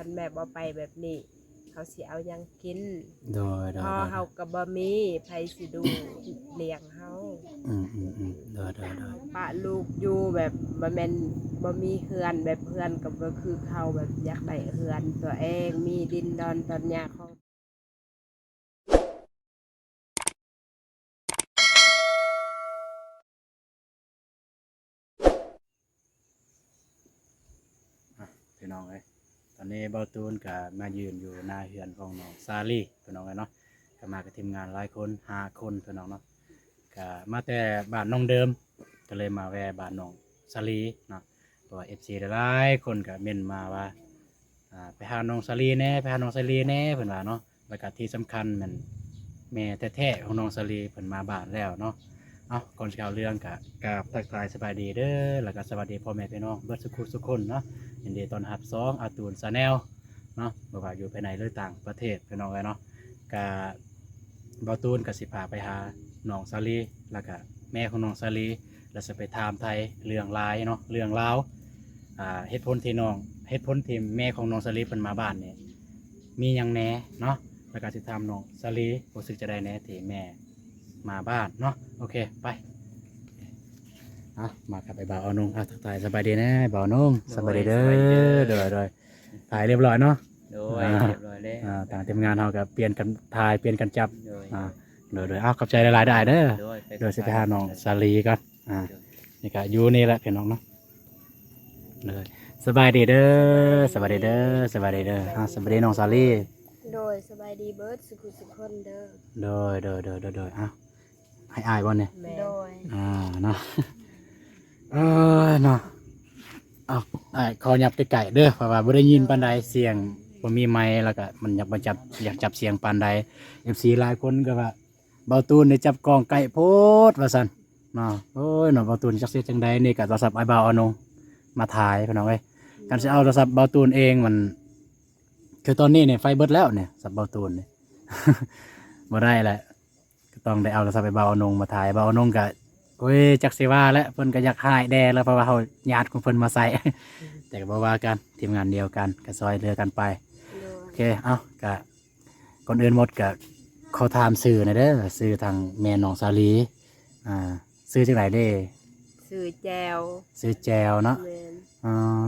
คันแม่บ่ไปแบบนี้เขาสิเอาหยังกินโดยพ่อเฮาก็บ่มีไผสิดูเลี้ยงเฮาโดยปะลูกอยู่แบบบ่แม่นบ่มีเฮือนแบบเฮือนก็บ่คือเขาแบบอยากได้เฮือนตัวเองมีดินดอนตอนหญ้าของพี่น้องเอ้ยตอนนี้เบาตูนก็มายืนอยู่หน้าเฮือนของน้องซาลีพี่น้องเอ้ยเนาะก็มากับทีมงานหลายคน5 คนพี่น้องเนาะก็มาแต่บ้านน้องเดิมก็เลยมาแวะบ้านน้องซาลีเนาะเพราะว่า FC หลายคนก็เม้นมาว่าไปหาน้องซาลีแน่ไปหาน้องซาลีแน่เพิ่นว่าเนาะแล้วก็ที่สำคัญมันแม่แท้ๆของน้องซาลีเพิ่นมาบ้านแล้วเนาะก่อนจะเข้าเรื่องก็กราบทักทายสบายดีเด้อแล้วก็สวัสดีพ่อแม่พี่น้องเบิดทุกคนเนาะยินดีต้อนรับอาตูนชาแนลเนาะบ่ว่าอยู่ภายในหรือต่างประเทศพี่น้องเอ้ยเนาะก็บ่ตูนก็สิพาไปหาน้องซาลีแล้วก็แม่ของน้องซาลีแล้วจะไปถามไทยเรื่องรายเนาะเรื่องราวเหตุผลที่แม่ของน้องซาลีเพิ่นมาบ้านนี่มีหยังแหน่เนาะแล้วก็สิถามน้องซาลีรู้สึกจะได้แหน่ที่แม่มาบ้านเนาะโอเคไปมากับไอ้บ่าวเอานุ่งทักทายสบายดีนะบ่าวนุ่งสบายดีเด้อโดยถ่ายเรียบร้อยเนาะโดยเรียบร้อยแล้วต่างทีมงานเราก็เปลี่ยนกันถ่ายเปลี่ยนกันจับโดยโดยขอบใจหลายๆได้เด้อโดยสิไปหาน้องซาลีก่อนนี่ก็อยู่นี่แหละพี่น้องเนาะเลยสบายดีเด้อสบายดีเด้อสบายดีเด้อสบายดีน้องซาลีโดยสบายดีเบิดสุขสุขคนเด้อโดยให้อายบ่เนี่ยโดยเนาะเนาะขอหยับไกลๆเด้อเพราะว่าบ่ได้ยินปานใดเสียงบ่มีไมค์แล้วก็มันอยากจับเสียงปานใด FC หลายคนก็ว่าเบาตูนได้จับกล้องไกลโพดว่าซั่นเนาะโอ้ยเนาะเบาตูนจักสิจังใดนี่ก็โทรศัพท์ไอ้บ่าวเอานงมาถ่ายพี่น้องเอ้ยการสิเอาโทรศัพท์เบาตูนเองมันคือตอนนี้เนี่ยไฟเบิดแล้วเนี่ยสับเบาตูนเนี่ย บ่ได้แหละก็ต้องได้เอาโทรศัพท์ไปเบาเอานงมาถ่ายเบาเอานงก็โอ้ยจักสิว่าแล้วเพิ่นก็อยากหายแดแล้วเพราะว่าเฮาญาติของเพิ่นมาใส่ แต่ก็บ่ว่ากันทีมงานเดียวกันก็ซอยเหลือกันไปโอเคก็ก่อนอื่นหมดก็ขอถามชื่อหน่อยเด้อชื่อทางแม่น้องสาลีชื่อจังไดเด้สื่อแจวชื่อแจวเนาะแม่น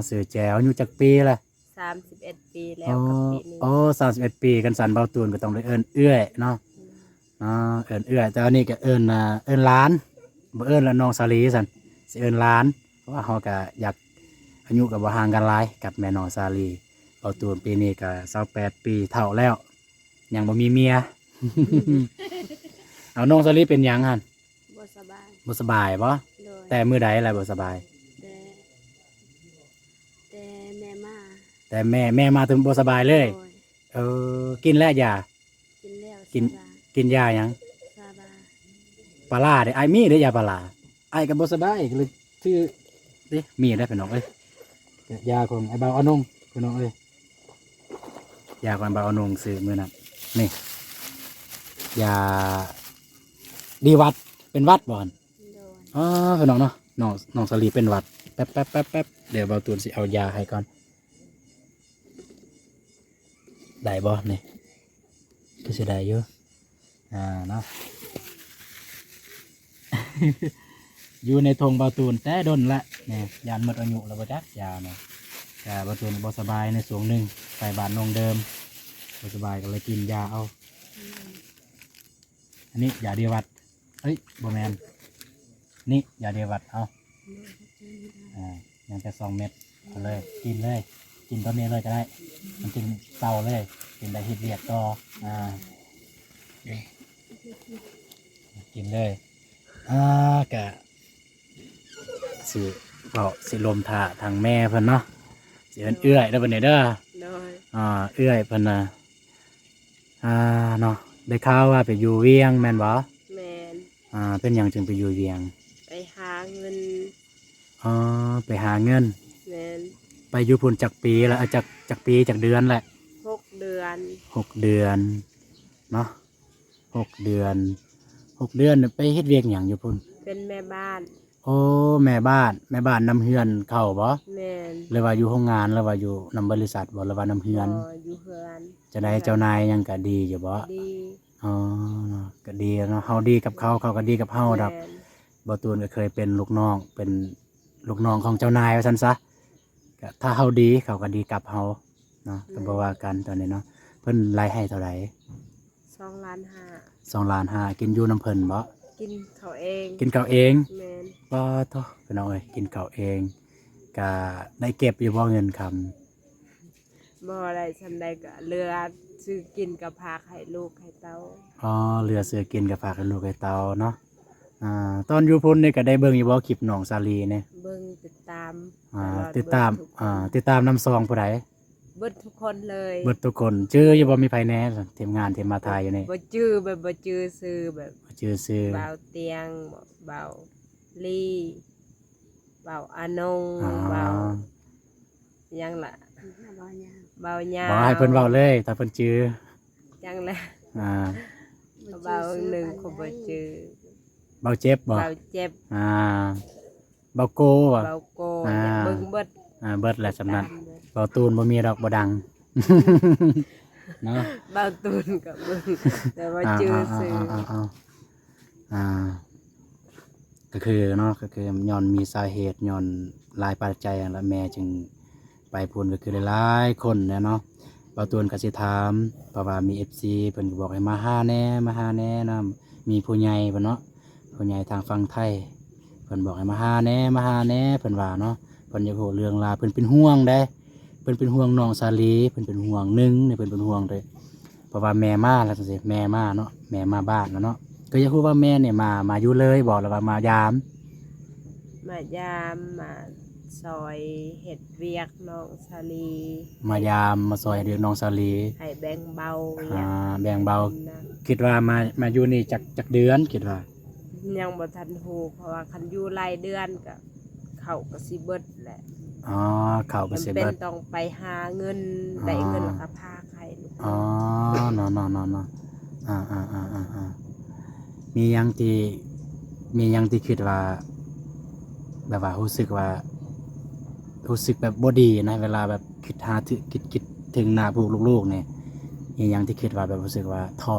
ชื่อแจวอายุจักปีละ31 ปีแล้วกับปีนี้31 ปีกันสันเบาตูนก็ต้องได้เอิ้นเอื้อยเนาะเอิ้นเอื้อยแต่อันนี้ก็เอิ้นหลานบ่เอิ้นละน้องสาลีซั่นสิเอิ้นหลานเพราะว่าเฮาก็อยากอายุก็บ่ห่างกันหลายกับแม่น้องสาลีเบาตูนปีนี้ก็28 ปีเฒ่าแล้วยังบ่มีเมีย เอาน้องสาลีเป็นหยังหั่นบ่สบายบ่แต่มื้อใดล่ะบ่สบายแต่แม่มาแต่แม่มาถึงบ่สบายเลยกินแล้วยากินแล้วกินยาหยังซาบาปลาร้าเด้ไอ้มีเด้ยาปลาร้าไอ้ก็บ่สบายก็เลยชื่อเด้มีได้พี่น้องเอ้ยยาของไอ้บ่าวอนงพี่น้องเอ้ยยาของบ่าวอนงซื้อมื้อนั้นนี่ยาดีวัดเป็นวัดบ่อนพี่น้องเนาะน้องสลีเป็นวัดแป๊บเดี๋ยวบ่าวตูนสิเอายาให้ก่อนได้บ่นี่ก็สิได้อยู่เนาะ อยู่ในธงบ่าวตูนแต่ดนละเนี่ยยานหมดอายุแล้วบ่จักยาเนี่ยแต่บ่าวตูนบ่สบายในช่วงหนึ่งไปบ้านน้องเดิมบ่สบายก็เลยกินยาเอาอันนี้ยาเดียวัดเฮ้ยบ่แมนนี่ยาเดียวัดเอายังแต่2 เม็ดเอาเลยกินตอนนี้เลยก็ได้มันกินเศร้าเลยกินได้ฮิตเรียดต่อกินเลยกะสิลมถ่าทางแม่เพิ่นเนาะสิเอื้อยแล้วเพิ่นเด้อเอื้อยเพิ่นเนาะได้ข่าวว่าไปอยู่เวียงแม่นบ่แม่นเป็นหยังจึงไปอยู่เวียงไปหาเงินไปหาเงินแม่นไปอยู่พุ่นจักปีแล้วจักปีจักเดือนแหละ6 เดือนเนาะ6 เดือนไปเฮ็ดเวียกหยังอยู่พุ่นเป็นแม่บ้าน อ้แม่บ้านนำเฮือนเข้าบ่ แม่น หรือว่าอยู่โรงงานหรือว่าอยู่นำบริษัทบ่หรือว่านำเฮือน บ่อยู่เฮือน จะได้เจ้านายยังก็ดีอยู่บ่ ดี อ๋อเนาะก็ดีเนาะเฮาดีกับเขาเขาก็ดีกับเฮาดอก แม่น บ่ตูนก็เคยเป็นลูกน้องเป็นลูกน้องของเจ้านายว่าซั่นซะก็ถ้าเฮาดีเขาก็ดีกับเฮาเนาะก็บ่ว่ากันตอนนี้เนาะเพิ่นรายให้เท่าไหร่ 2 ล้าน 2 ล้าน5กินอยู่น้ำเพิ่นบ่ 5กินเขาเอง กินข้าวเอง แม่น บ่โตพี่น้องเอ้ยกินข้าวเองก็ได้เก็บอยู่บ่เงินคำ บ่ได้ซำใดก็เหลือซื้อกินกับพากให้ลูกให้เต้า อ๋อเหลือเสือกินก็ฝากให้ลูกให้เต้าเนาะตอนอยู่พุ่นนี่ก็ได้เบิ่งอยู่บ่คลิปน้องสาลีเนี่ย เบิ่งติดตาม ติดตามติดตามนำซองผู้ใด เบิดทุกคนเลย เบิดทุกคนชื่ออยู่บ่มีไผแหน่ทีมงานที่มาถ่ายอยู่นี่ บ่จื้อแบบบ่จื้อซื้อแบบ ชื่อซื่อ เบาเตียงเบาลี่เบาอานง อ๋อ เบายังล่ะเบาหยา บ่ให้เพิ่นเว้าเลยถ้าเพิ่นชื่อ ยังล่ะ อ่า เบาหนึ่งก็บ่จื้อ เบาเจ็บบ่ เบาเจ็บ อ่าเบาโกบ่ เบาโก อ่า เบิ่งเบิด เบิดแหละสำนั้น ตามเลย เบาตูนบ่มีดอกบ่ดัง เนาะ เบาตุนกับเบิ่งแต่ว่าจื้อซื้อ อ่าก็คือเนาะก็คือย้อนมีสาเหตุย้อนหลายปัจจัยและแม่จึงไปพูนก็คือหลายๆคนเนี่ยเนาะบางตัวก็สิถามเพราะว่ามี FC เพิ่นก็บอกให้มาหาแหน่นะมีผู้ใหญ่เพิ่นเนาะผู้ใหญ่ทางฝั่งไทยเพิ่นบอกให้มาหาแหน่เพิ่นว่าเนาะเพิ่นอยากรู้เรื่องราวเพิ่นเป็นห่วงเด้เพิ่นเป็นห่วงน้องสาลีเพิ่นเป็นห่วงหนึงเนี่ยเพิ่นเป็นห่วงเด้เพราะว่าแม่มาแล้วจังซี่แม่มาเนาะแม่มาบ้านแล้วเนาะ ก็อยากรู้ว่าแม่เนี่ยมาอยู่เลยบอกแล้วว่ามายาม มายามมาซอยเฮ็ดเวียกน้องสาลี มายามมาซอยเดือนน้องสาลี ให้แบ่งเบา แบ่งเบา นะ คิดว่ามาอยู่นี่จากเดือนคิดว่า ยังบ่ทันฮู้เพราะว่าคันอยู่รายเดือนก็เขาก็สิเบิดแหละ อ๋อเข้าไป มัน เสีย เป็น เบิด ต้องไปหาเงิน อ๋อ ได้เงินแล้วก็พาใครลูก อ๋อเนาะมีหยังที่คิดว่าแบบว่ารู้สึกแบบบ่ดีนะเวลาแบบคิดหาคิดถึงหน้าพวกลูกๆเนี่ยมีหยังที่คิดว่าแบบรู้สึกว่าท้อ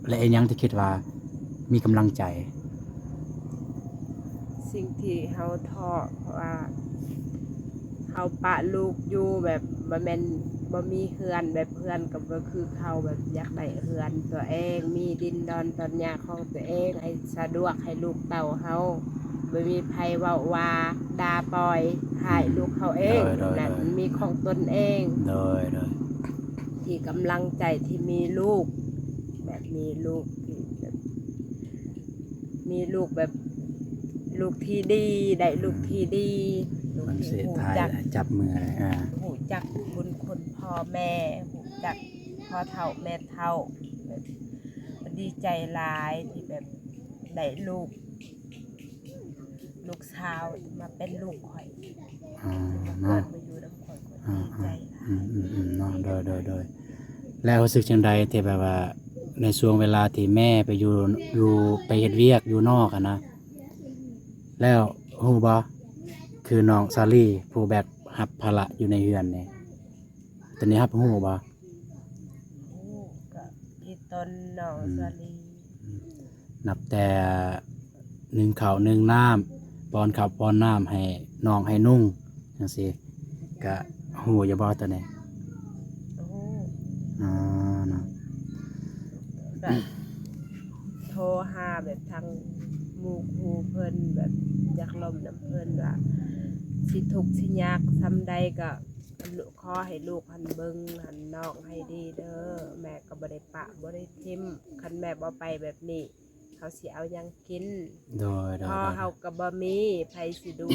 และอีหยังที่คิดว่ามีกำลังใจ สิ่งที่เฮาท้อเพราะว่าเฮาปะลูกอยู่แบบบ่แม่นบ่มีเฮือนแบบเฮือนก็บ่คือเขาแบบอยากได้เฮือนตัวเองมีดินดอนตอนหญ้าของตัวเองให้สะดวกให้ลูกเต้าเฮาบ่มีไผเว้าว่าด่าปล่อยให้ลูกเขาเอง โดย นั่นมีของตนเอง โดย ที่กำลังใจที่มีลูก แบบมีลูกที่แบบมีลูกแบบลูกที่ดีได้ลูกที่ดีลูก มัน ที่ เสีย หู ท้าย จัก จับมือเลยหูจักบุญคุณพ่อแม่หูจักพ่อเฒ่าแม่เฒ่าแบบดีใจหลายที่แบบได้ลูกสาวมาเป็นลูกข่อย อ๋อ มา เนาะ เกิดมาอยู่น้ำข่อยข่อยดีใจหลาย เนาะโดยแล้วรู้สึกจังใดที่แบบว่าในช่วงเวลาที่แม่ไปอยู่ไปเฮ็ดเวียกอยู่นอกอะนะแล้วฮู้บ่คือน้องซาลี่ผู้แบกรับภาระอยู่ในเฮือนนี่ตอนนี้ครับฮู้บ่ ลูกกับพี่ต้นน้องสลี นับแต่หนึ่งข้าวหนึ่งน้ำป้อนข้าวป้อนน้ำให้น้องให้นุ่งจังซี่ก็ฮู้อยู่บ่ตอนนี้ โอ้ อ๋อเนาะ ก็โทรหาแบบทางหมู่ครูเพิ่นแบบอยากล่มน้ำเพิ่นว่าสิทุกข์สิยากซำใดก็ขอให้ลูกหันเบิ่งหันน้องให้ดีเด้อแม่ก็บ่ได้ปะบ่ได้ทิมคันแม่บ่ไปแบบนี้เขาสิเอาหยังกิน โดย พ่อเฮาก็บ่มีไผสิดู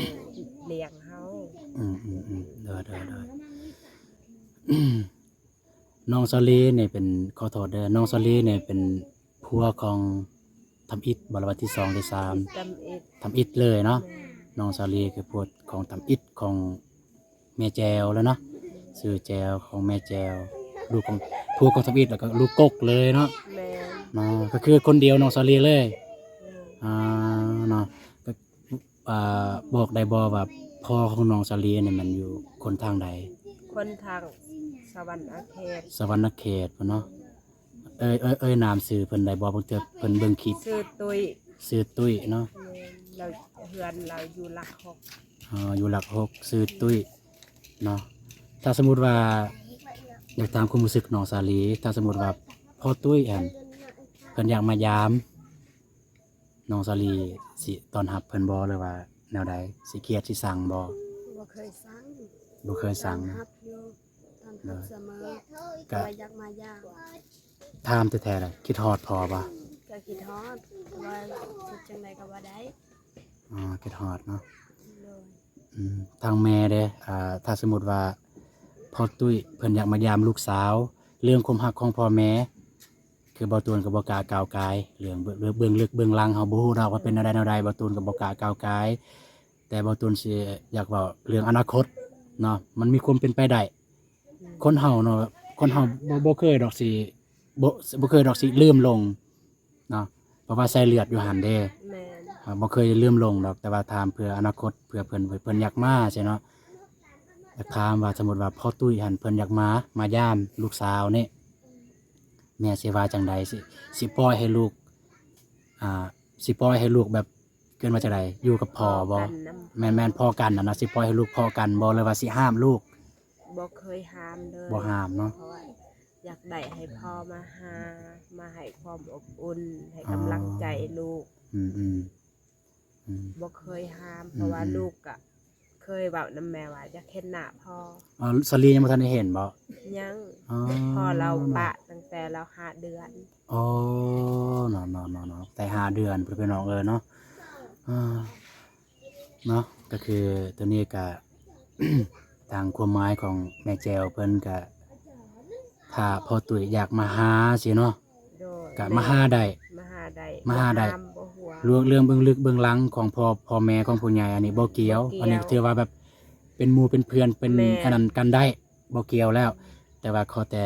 เลี้ยงเฮา โดยน้องซาลีเนี่ยเป็นขอโทษเด้อน้องซาลีเนี่ยเป็นผัวของทำอิฐบรวรที่2ที่ จำเอ็ด 3ทำอิฐเลยเนาะ แม่ น้องซาลีคือผัวของทำอิฐของแม่แจวแล้วเนาะชื่อแจวของแม่แจวลูกของผัวของทำอิฐแล้วก็ลูกกกเลยเนาะ แม่ เนาะก็คือคนเดียวน้องซาลีเลย อืม เนาะก็ บอกได้บ่ว่าพ่อของน้องสาลีเนี่ยมันอยู่คนทางใด คนทางสวรรค์อาเขต สวรรณเขตพุ่นเนาะนามชื่อเพิ่นได้บ่บางเทื่อเพิ่นเบิ่งคลิป ชื่อตุ้ย ชื่อตุ้ยเนาะ เราเฮือนเราอยู่หลักหก อยู่หลัก6ชื่อตุ้ยเนาะถ้าสมมุติว่าอยากถามความรู้สึกน้องสาลีถ้าสมมุติว่าพ่อตุ้ยเพิ่นอยากมายามน้องสาลีสิต้อนรับเพิ่นบ่หรือว่าแนวใดสิเครียดสิสั่งบ่ บ่เคยสั่ง บ่เคยสั่ง ตอน นะ รับอยู่ตอนรับเสมอ ก็ ว่าอยากมาย่าง ถามแท้ๆเลยคิดฮอดพอบ่ ก็คิดฮอดว่าสิจังไดก็ว่าได้ คิดฮอดเนาะ เลย ทางแม่เด้ถ้าสมมุติว่าพ่อตุ้ยเพิ่นอยากมายามลูกสาว เรื่องความรักของพ่อแม่คือบ่ตูนก็บ่กล้าก้าวกายเรื่องเบื้องลึกเบื้องหลังเฮาบ่ฮู้ดอกว่าเป็นแนวใดบ่ตูนก็บ่กล้าก้าวกายแต่บ่ตูนสิอยากเว้าเรื่องอนาคตเนาะมันมีความเป็นไปได้คนเฮาเนาะคนเฮาบ่เคยดอกสิบ่เคยดอกสิลืมลงเนาะเพราะว่าใส่เลือดอยู่หั่นเด้ แม่น บ่เคยลืมลงดอกแต่ว่าถามเพื่ออนาคตเพื่อเพิ่นอยากมาใช่เนาะอยากถามว่าสมมุติว่าพ่อตุ้ยหั่นเพิ่นอยากมายามลูกสาวนี่แม่สิว่าจังใดสิปล่อยให้ลูกสิปล่อยให้ลูกแบบเกินว่าจังไดอยู่กับพ่อบ่ กันนำ แม่นๆพ่อกันน่ะนะสิปล่อยให้ลูกพ่อกันบ่หรือว่าสิห้ามลูก บ่เคยห้ามเลย บ่ห้ามเนาะ เพราะว่าอยากได้ให้พ่อมาหามาให้ความอบอุ่นให้กำลังใจลูก อืมบ่เคยห้ามเพราะว่าลูกก็เคยเว้านำแม่ว่าอยากเห็นหน้าพ่อ สลียังบ่ทันได้เห็นบ่ ยัง อ๋อ พ่อเราปะตั้งแต่เรา5 เดือน อ๋อเนาะแต่5 เดือนเพิ่นเป็นน้องเนาะเนาะก็คือตัวนี้ก็ ทางความหมายของแม่แจวเพิ่นก็ถ้าพ่อตุ้ยอยากมาหาสิเนาะ โดย ก็มาหาได้ มาหาได้ มาหาได้ บ่ห้มบ่หัว เรื่องเบื้องลึกเบื้องหลังของพ่อแม่ของผู้ใหญ่อันนี้บ่เกี่ยว บ่เกี่ยว อันนี้ถือว่าแบบเป็นหมู่เป็นเพื่อนเป็น แม่ อันนั้นกันได้บ่เกี่ยวแล้ว แต่ว่าขอแต่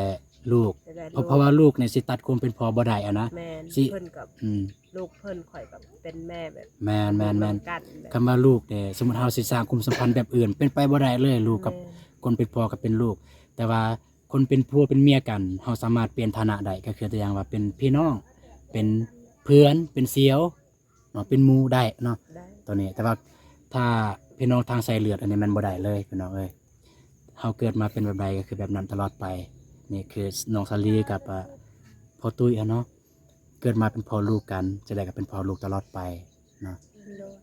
ลูก แต่ได้ เพราะว่าลูกเนี่ยสิตัดความเป็นพ่อบ่ได้อะนะ แม่น สิ เพิ่นกับ อืม ลูกเพิ่นข่อยกับเป็นแม่แบบ แม่น เหอนกันแบบ คำว่าลูกเนี่ยสมมุติเฮาสิสร้างความสัมพันธ์แบบอื่น เป็นไปบ่ได้เลยลูกกับ แม่น คนเป็นพ่อกับเป็นลูก แต่ว่าคนเป็นผัวเป็นเมียกันเฮาสามารถเปลี่ยนฐานะได้ก็คือตัวอย่างว่าเป็นพี่น้อง เป็นเพื่อนเป็นเสียวเนาะเป็นหมู่ได้เนาะ ได้ ตัวนี้แต่ว่าถ้าพี่น้องทางสายเลือดอันนี้มันบ่ได้เลยพี่น้องเอ้ยเฮาเกิดมาเป็นแบบใดก็คือแบบนั้นตลอดไปนี่คือน้องสาลีกับพ่อตุ้ยอะเนาะเกิดมาเป็นพ่อลูกกันจะได้ก็เป็นพ่อลูกตลอดไปเนาะ โดย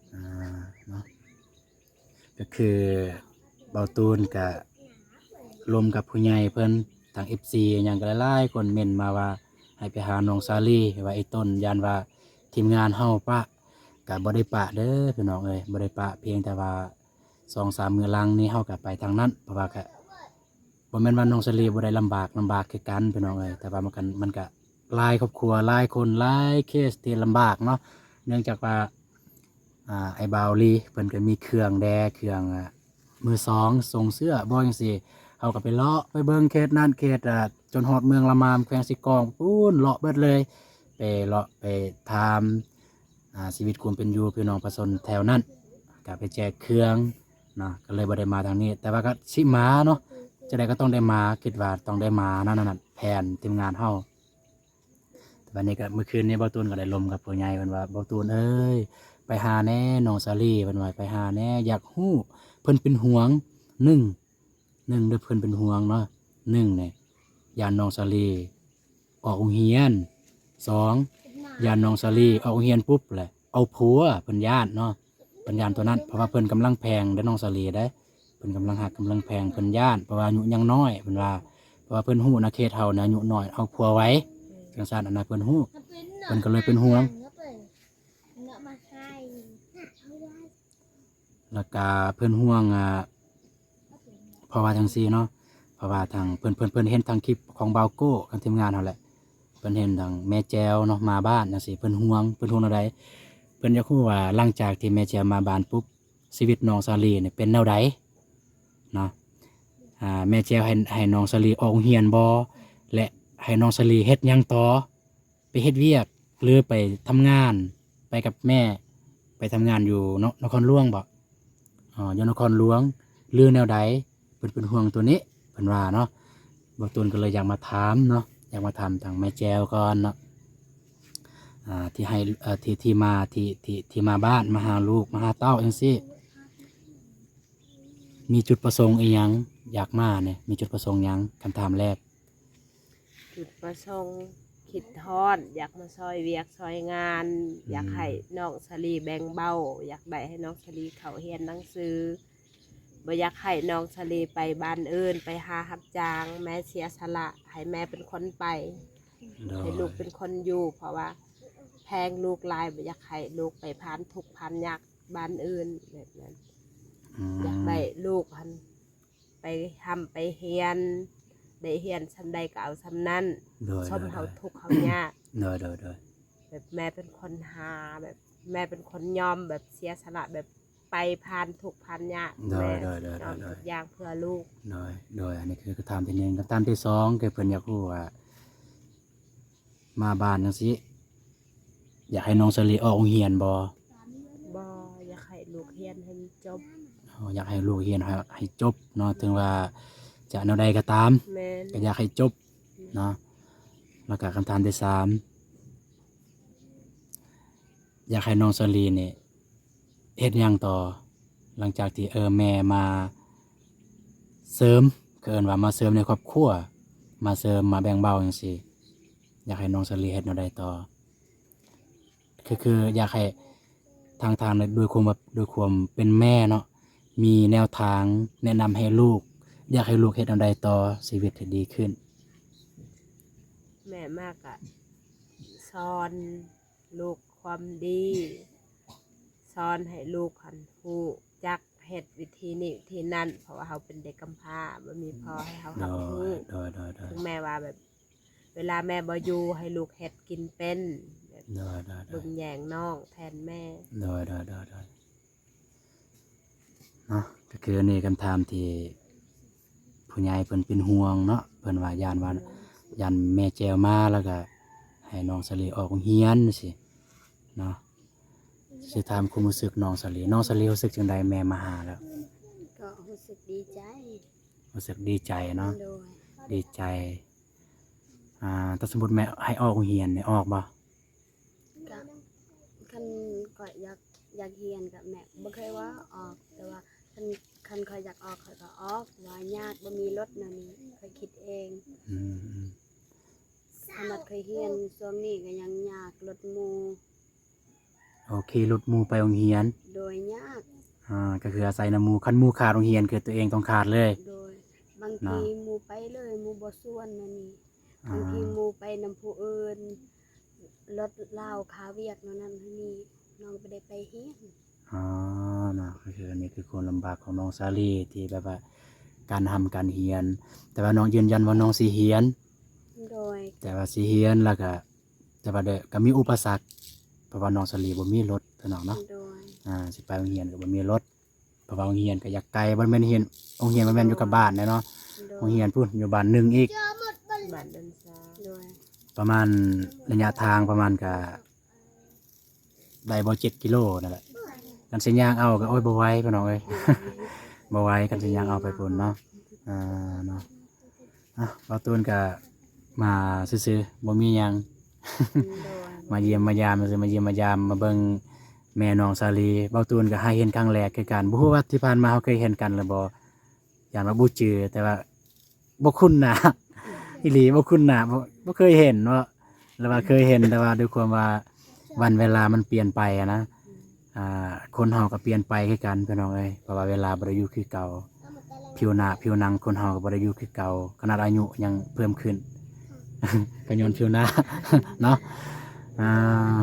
เนาะก็คือเบาตูนกับรวมกับผู้ใหญ่เพิ่นทาง FC หยังก็หลายๆคนเม่นมาว่าให้ไปหาน้องสาลีว่าไอ้ต้นยันว่าทีมงานเฮาปะก็บ่ได้ปะเด้อพี่น้องเอ้ยบ่ได้ปะเพียงแต่ว่า 2-3 มื้อหลังนี้เฮาก็ไปทางนั้นเพราะว่าก็บ่แม่นว่าน้องสาลีบ่ได้ลำบากคือกันพี่น้องเอ้ยแต่ว่ามันก็หลายครอบครัวหลายคนหลายเคสที่ลำบากเนาะเนื่องจากว่าไอ้บาวลีเพิ่นก็มีเครื่องเครื่องมือสองส่งเสื้อบ่จังซี่เฮาก็ไปเลาะไปเบิ่งเขตนั้นเขตจนฮอดเมืองละมามแขวงสิกองปูนเลาะเบิดเลยไปเลาะไปถามชีวิตความเป็นอยู่พี่น้องประชาชนแถวนั้นก็ไปแจกเครื่องเนาะก็เลยบ่ได้มาทางนี้ แต่ว่าก็สิมาเนาะจะได้ก็ต้องได้มาคิดว่าต้องได้มานั่นแผนทีมงานเฮาแต่วันนี้ก็เมื่อคืนนี้เบาตูนก็ได้ลมกับผู้ใหญ่เพิ่นว่าเบาตูนเอ้ยไปหาแน่น้องสาลีเพิ่นว่าไปหาแน่อยากฮู้เพิ่นเป็นห่วง1เด้อเพิ่นเป็นห่วงเนาะ1เนี่ยยานน้องสาลีออกโรงเรียน2ยานน้องสาลีออกโรงเรียนปุ๊บแหละเอาผัวเพิ่นย่านเนาะเพิ่นย่านตัวนั้นเพราะว่าเพิ่นกำลังแพงได้อน้องสาลีได้เพิ่นกำลังหักกำลังแพงเพิ่นย่านเพราะว่าอายุยังน้อยเพิ่นว่าเพราะว่าเพิ่นฮู้นะเขตเฮานะอายุน้อยเอาผัวไว้จังซั่นอันนั้นเพิ่นฮู้เพิ่นก็เลยเป็นห่วง แล้วก็เพิ่นห่วงเพราะว่าจังซี่เนาะเพราะว่าทางเพิ่นเห็นทางคลิปของบาวโก้ทางทีมงานเฮาแหละเพิ่นเห็นทางแม่แจวเนาะมาบ้านจังซี่เพิ่นห่วงอะไรเพิ่นอยากรู้ว่าหลังจากที่แม่แจวมาบ้านปุ๊บชีวิตน้องสาลีเนี่ยเป็นแนวใดเนาะแม่แจวให้น้องสาลีออกโรงเรียนบ่และให้น้องสาลีเฮ็ดหยังต่อไปเฮ็ดเวียกหรือไปทำงานไปกับแม่ไป ไปทำงานอยู่นครหลวงบ่อยู่นครหลวงหรือแนวใดเพิ่นเป็นห่วงตัวนี้เพิ่นว่าเนาะบ่ตูนก็เลยอยากมาถามเนาะอยากมาถามทางแม่แจวก่อนเนาะที่ให้ที่มาบ้านมาหาลูกมาหาเต้าจังซี่มีจุดประสงค์อีหยังอยากมาเนี่ยมีจุดประสงค์หยังคำถามแรก จุดประสงค์คิดทอดอยากมาซอยเวียกซอยงาน อยากให้น้องสลีแบ่งเบาอยากได้ให้น้องสลีเขาเรียนหนังสือบ่อยากให้น้องสลีไปบ้านอื่นไปหารับจ้างแม่เสียสละให้แม่เป็นคนไปให้ลูกเป็นคนอยู่เพราะว่าแพงลูกหลายบ่อยากให้ลูกไปผ่านทุกข์ผ่านยากบ้านอื่นแบบนั้นอยากได้ลูกหันไปทำไปเฮียนได้เฮียนชั้นใดก็เอาชั้นนั้นชมเขาทุกข์เขายากแบบแม่เป็นคนหาแบบแม่เป็นคนยอมแบบเสียสละแบบไปผ่านทุกข์ผ่านยากแม่ยอมทุกอย่างเพื่อลูกโดยอันนี้คือคำถามที่หนึ่งคำถามที่สองคือเพิ่นอยากรู้ว่ามาบ้านจังซี่อยากให้น้องสลีออกโรงเรียนบ่อยากให้ลูกเฮียนให้จบอยากให้ลูกเรียนให้จบเนาะถึงว่าจะแนวใดก็ตามก็อยากให้จบเนาะแล้วก็คำถามที่สามอยากให้น้องสลีนี่เฮ็ดหยังต่อหลังจากที่แม่มาเสริมเกินว่ามาเสริมในครอบครัวมาเสริมมาแบ่งเบาจังซี่อยากให้น้องสลีเฮ็ดแนวใดต่อคืออยากให้ทางด้วยความเป็นแม่เนาะมีแนวทางแนะนำให้ลูกอยากให้ลูกเฮ็ดแนวใดต่อชีวิตให้ดีขึ้นแม่มากอะสอนลูกความดีสอนให้ลูกหันฮู้จักเฮ็ดวิธีนี้วิธีนั้นเพราะว่าเขาเป็นเด็กกำพร้าบ่มีพ่อให้เขาหักฮู้ถึงแม่ว่าแบบเวลาแม่บ่อยู่ให้ลูกเฮ็ดกินเป็นบึงแยงน้องแทนแม่เนาะก็คือนี่คำถามที่ผู้ใหญ่เพิ่นเป็นห่วงเนาะเพิ่นว่าย่านแม่แจวมาแล้วก็ให้น้องสลีออกโรงเรียนสิเนาะสิถามความรู้สึกน้องสลีรู้สึกจังไดแม่มาหาแล้วก็รู้สึกดีใจเนาะดีใจถ้าสมมุติแม่ให้ออกโรงเรียนเนี่ยออกบ่ก็อยากเรียนกับแม่บ่เคยว่าออกแต่ว่าคันเคยอยากออกเคยก็ออกว่ายากบ่มีรถนั่นนี่เคยคิดเองสมัครเคยเรียนช่วงนี้ก็ยังยากรถหมู่โอเครถหมู่ไปโรงเรียนโดยยากก็คืออาศัยนำหมู่คันหมู่ขาดโรงเรียนคือตัวเองต้องขาดเลยโดยบางทีหมู่ไปเลยหมู่บ่ส่วนนั่นนี่บางทีหมู่ไปนำผู้อื่นรถเล่าคาเวียกนั่นนี่น้องไปได้ไปเฮียนเนาะก็คืออันนี้คือความลำบากของน้องซาลีที่แบบว่าการทำการเรียนแต่ว่าน้องยืนยันว่าน้องสิเรียนโดยแต่ว่าสิเรียนแล้วก็แต่ว่าก็มีอุปสรรคเพราะว่าน้องซาลีบ่มีรถเนาะสิไปโรงเรียนก็บ่มีรถเพราะว่าโรงเรียนก็อยากไกลบ่แม่นเรียนโรงเรียนบ่แม่นอยู่กับบ้านเนาะโรงเรียนพุ่นอยู่บ้านหนึ่งอีกบ้านเดินซาประมาณระยะทางประมาณก็ได้บ่7 กิโลนั่นแหละกันสิย่างเอาก็โอ้ยบ่ไหวพี่น้องเอ้ยบ่ไหวกันสิย่างเอาไปพุ่นเนาะเนาะบ่ตูนก็มาซื่อๆบ่มีหยังมาเยี่ยมมายามซื่อมาเยี่ยมมายามมาเบิ่งแม่น้องซาลีบ่ตูนก็ให้เห็นครั้งแรกคือกันบ่ฮู้ว่าที่ผ่านมาเฮาเคยเห็นกันหรือบ่ย่านว่าบ่จือแต่ว่าบ่คุ้นหน้าอีหลีบ่คุ้นหน้าบ่เคยเห็นว่าหรือว่าเคยเห็นแต่ว่าด้วยความว่าวันเวลามันเปลี่ยนไปนะคนเฮาก็เปลี่ยนไปคือกันพี่น้องเอ้ยเพราะว่าเวลาบ่ได้อยู่คือเก่าผิวหน้าผิวหนังคนเฮาก็บ่ได้อยู่คือเก่าขนาดอายุยังเพิ่มขึ้นก็ย้อนผิวหน้าเนาะ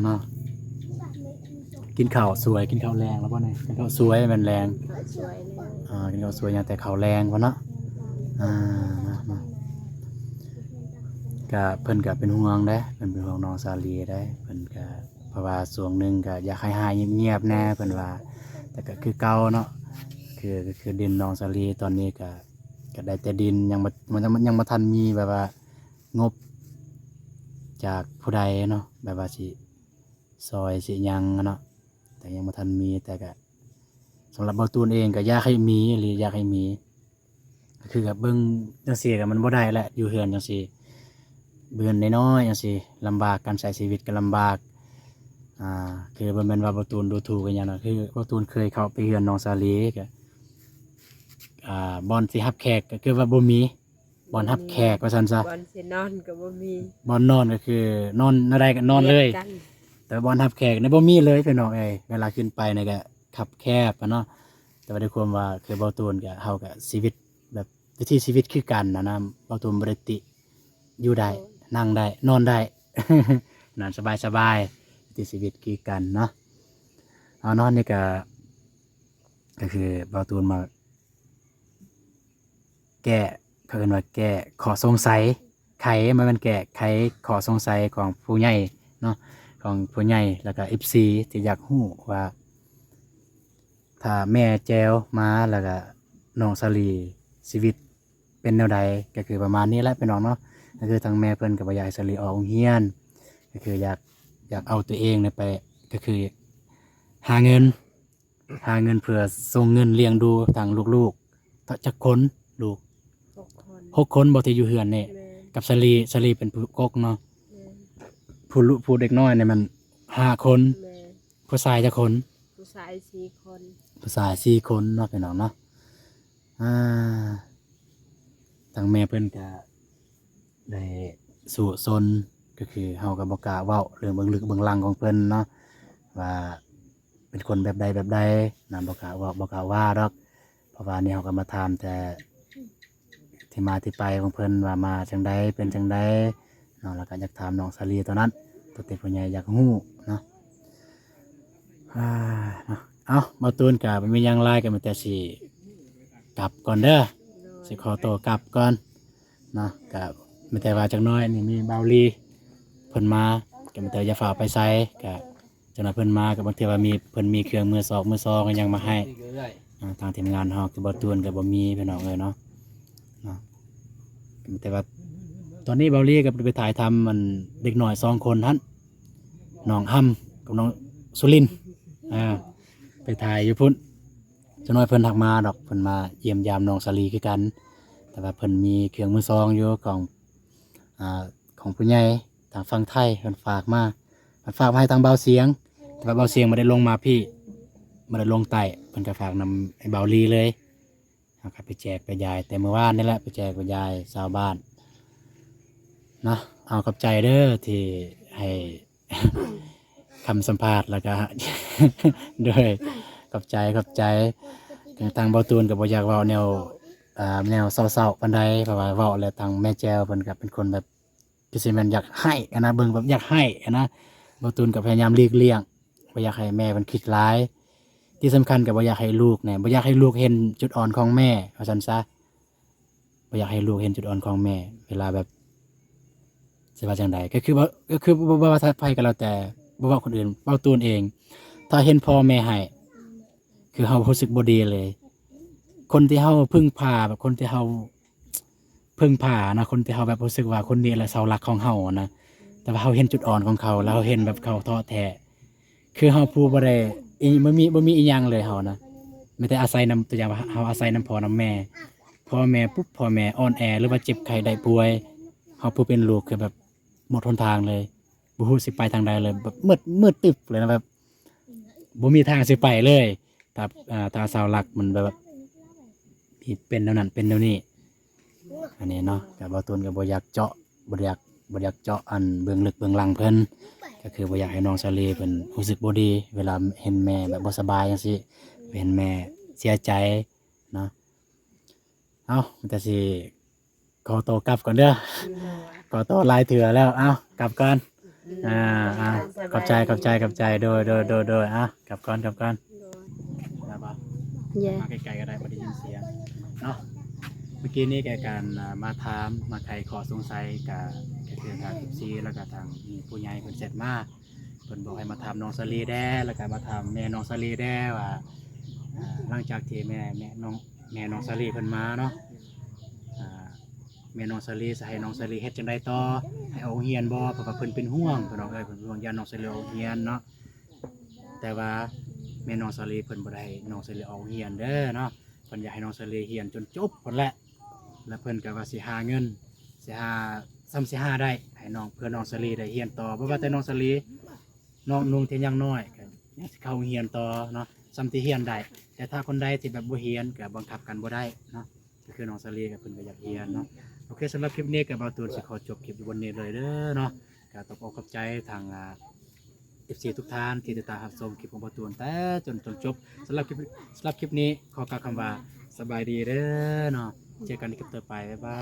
เนาะกินข้าวสวยกินข้าวแรงแล้วบ่เนี่ยกินข้าวสวยมันแรงกินข้าวสวยอย่างแต่ข้าวแรงบ่เนาะก็เพิ่นก็เป็นห่วงเด้เพิ่นเป็นห่วงน้องซาลีได้เพิ่นก็เพราะว่าช่วงนึงก็อยากให้หายเงียบๆแน่เพิ่นว่าแต่ก็คือเก่าเนาะคือดินน้องซาลีตอนนี้ก็ได้แต่ดินยังบ่ทันมีแบบว่างบจากผู้ใดเนาะแบบว่าสิซอยสิหยังเนาะ แต่ยังบ่ทันมีแต่ก็สำหรับเบาตูนเองก็อยากให้มีหรืออยากให้มีก็คือกับเบิ่งจังซี่ก็มันบ่ได้แหละอยู่เฮือนจังซี่เบือนน้อยๆจังซี่ลำบากการใช้ชีวิตก็ลำบากคือบ่แม่นว่าเบาตูนดูถูกกันหยังน่ะคือเบาตูนเคยเข้าไปเฮือนน้องสาลีก็บ่อนสิรับแขกก็คือว่าบ่มีบ่อนรับแขกว่าซั่นซะ บอนสินอนก็บ่มี บ่อนนอนก็คือนอนอะไรก็นอนเลย กัน แต่บ่อนรับแขกเนี่ยบ่มีเลยพี่น้องเอ้ยเวลาขึ้นไปเนี่ยก็ขับแคบอะเนาะแต่ว่าด้วยความว่าคือเบาตูนก็เฮาก็ชีวิตแบบวิถีชีวิตคือกันนะเบาตูนบ่ได้ติอยู่ได้นั่งได้นอนได้ นอนสบายๆวิถีชีวิตคือกันเนาะเอานอนนี่ก็คือเบาตูนมาแก้เขาเอิ้นว่าแก้ข้อสงสัยไขมันแก้ไขข้อสงสัยของผู้ใหญ่เนาะของผู้ใหญ่แล้วก็ FC ที่อยากรู้ว่าถ้าแม่แจวมาแล้วก็น้องสลีชีวิตเป็นแนวใดก็คือประมาณนี้แหละพี่น้องเนาะก็คือทางแม่เพิ่นก็บ่อยากให้สลีออกโรงเรียนก็คืออยากเอาตัวเองเนี่ยไปก็คือหาเงินเพื่อส่งเงินเลี้ยงดูทางลูกๆจักคนลูก 6 คน 6 คนบ่ที่อยู่เฮือนนี่ แม่ กับสลีเป็นผู้กกเนาะ แม่ ผู้เด็กน้อยเนี่ยมัน5 คน แม่ ผู้ชายจักคน ผู้ชาย4 คน ผู้ชาย4 คนเนาะพี่น้องเนาะทางแม่เพิ่นก็ได้สู่ซนก็คือเฮาก็บ่กล้าเว้าเรื่องเบื้องลึกเบื้องหลังของเพิ่นเนาะว่าเป็นคนแบบใดนั่นบ่กล้าเว้าบ่กล้าว่าดอกเพราะว่านี่เฮาก็มาถามแต่ที่มาที่ไปของเพิ่นว่ามาจังใดเป็นจังใดเนาะแล้วก็อยากถามน้องสาลีตัวนั้นตัวเต็ผู้ใหญ่อยากฮู้เนาะเนาะเอาบ่ตูนก็บ่มีหยังหลายก็มีแต่สิกลับก่อนเด้อ สิขอตัวกลับก่อนเนาะกับมีแต่ว่าจักหน้อยนี่มีเบาลีเพิ่นมาก็มีแต่อย่าฝ่าไปไสก็จักหน่อยเพิ่นมาก็บางทีว่ามีเพิ่นมีเครื่องมือซอกก็ยังมาให้ทางทีมงานเฮาคือบ่ตูนก็บ่มีพี่น้องเอ้ยเนาะก็มีแต่ว่าตอนนี้เบาลีก็ไปถ่ายทำมันเด็กน้อย2 คนหั่นน้องห่ำกับน้องสุรินทร์ไปถ่ายอยู่พุ่น จักหน่อยเพิ่นทักมาดอกเพิ่นมาเยี่ยมยามน้องสาลีคือกันแต่ว่าเพิ่นมีเครื่องมือซองอยู่ของผู้ใหญ่ทางฝั่งไทยเพิ่นฝากมาเพิ่นฝากมาให้ทางเบาเสียงแต่ว่าเบาเสียงบ่ได้ลงมาพี่บ่ได้ลงใต้เพิ่นก็ฝากนำให้เบาลีเลยเอาก็ไปแจกไปยายแต่เมื่อวานนี่แหละไปแจกไปยายชาวบ้านเนาะเอาขอบใจเด้อที่ให้ คำสัมภาษณ์แล้วก็ ด้วยขอบใจทางเบาตูนก็บ่อยากเว้าแนวเศร้าๆปานใดเพราะว่าเว้าแล้วทางแม่แจวเพิ่นก็เป็นคนแบบคือสิแม่นอยากให้อะนะเบิ่งแบบอยากให้อะนะเบาตูนก็พยายามหลีกเลี่ยงบ่อยากให้แม่เพิ่นคิดร้ายที่สำคัญก็บ่อยากให้ลูกเนี่ยบ่อยากให้ลูกเห็นจุดอ่อนของแม่ว่าซั่นซะบ่อยากให้ลูกเห็นจุดอ่อนของแม่เวลาแบบสิว่าจังใดก็คือบ่ว่าถ้าไผก็แล้วแต่บ่ว่าคนอื่นเบาตูนเองถ้าเห็นพ่อแม่ให้คือเฮารู้สึกบ่ดีเลยคนที่เฮาพึ่งพาแบบคนที่เฮาพึ่งพานะคนที่เฮาแบบรู้สึกว่าคนนี้แหละเสาหลักของเฮานะแต่ว่าเฮาเห็นจุดอ่อนของเขาแล้วเฮาเห็นแบบเขาท้อแท้คือเฮาผู้บ่ได้บ่มีอีหยังเลยเฮานะมีแต่อาศัยนำตัวอย่างว่าเฮาอาศัยนำพ่อนำแม่พ่อแม่ปุ๊บพ่อแม่อ่อนแอหรือว่าเจ็บไข้ได้ป่วยเฮาผู้เป็นลูกคือแบบหมดหนทางเลยบ่ฮู้สิไปทางใดเลยแบบมืดตึ๊บเลยนะแบบบ่มีทางสิไปเลยถ้าเสาหลักมันแบบเป็นแนวนั้นเป็นแนวนี้อันนี้เนาะกับบาตูนกับบ่อยากเจาะบ่อยากเจาะอันเบื้องลึกเบื้องหลังเพิ่นก็คือบ่อยากให้น้องสาลีเพิ่นรู้สึกบ่ดีเวลาเห็นแม่แบบบ่สบายจังซี่เห็นแม่เสียใจเนาะเอาแต่สิขอตัวกลับก่อนเด้อขอตัวหลายเถื่อแล้วเอากลับก่อนขอบใจโดยกลับก่อนได้บ่ แย่ มาไกลๆก็ได้พอได้ยินเสียงเนาะเมื่อกี้นี้แกการมาถามมาไขข้อสงสัยกับคือทางซีแล้วก็ทางมีผู้ใหญ่เพิ่นเสร็จมาเพิ่นบอกให้มาถามน้องสลีแด้แล้วก็มาถามแม่น้องสลีแด้ว่าหลังจากที่แม่น้องสลีเพิ่นมาเนาะแม่น้องสลีสิให้น้องสลีเฮ็ดจังไดต่อให้เอาโรงเรียนบ่เพราะว่าเพิ่นเป็นห่วงเพิ่นน้องเอ้ยเพิ่นห่วงยานน้องสลีเอาโรงเรียนเนาะแต่ว่า แม่น้องสาลีเพิ่นบ่ได้ให้น้องสาลีออกเรียนเด้อเนาะเพิ่นอยากให้น้องสาลีเรียนจนจบพุ่นแหละแล้วเพิ่นก็ว่าสิหาเงินสิหาซ้ำสิหาได้ให้น้องเพื่อน้องสาลีได้เรียนต่อบ่ว่าแต่น้องสาลีน้องนุ่งที่ยังน้อยก็ยังสิเข้าเรียนต่อเนาะซ้ำที่เรียนได้แต่ถ้าคนใดที่แบบบ่เรียนก็บังคับกันบ่ได้เนาะก็คือน้องสาลีก็เพิ่นก็อยากเรียนเนาะโอเคสำหรับคลิปนี้ก็บ่าวตูนสิขอจบคลิปอยู่บนนี้เลยเด้อเนาะก็ต้องขอบใจทางFC ทุกท่านที่ติดตามรับชมคลิปของบ่าวตูนแต่จนจบสำหรับคลิปนี้ขอกล่าวคำว่าสบายดีเด้อเนาะเจอกันในคลิปต่อไปบ๊ายบาย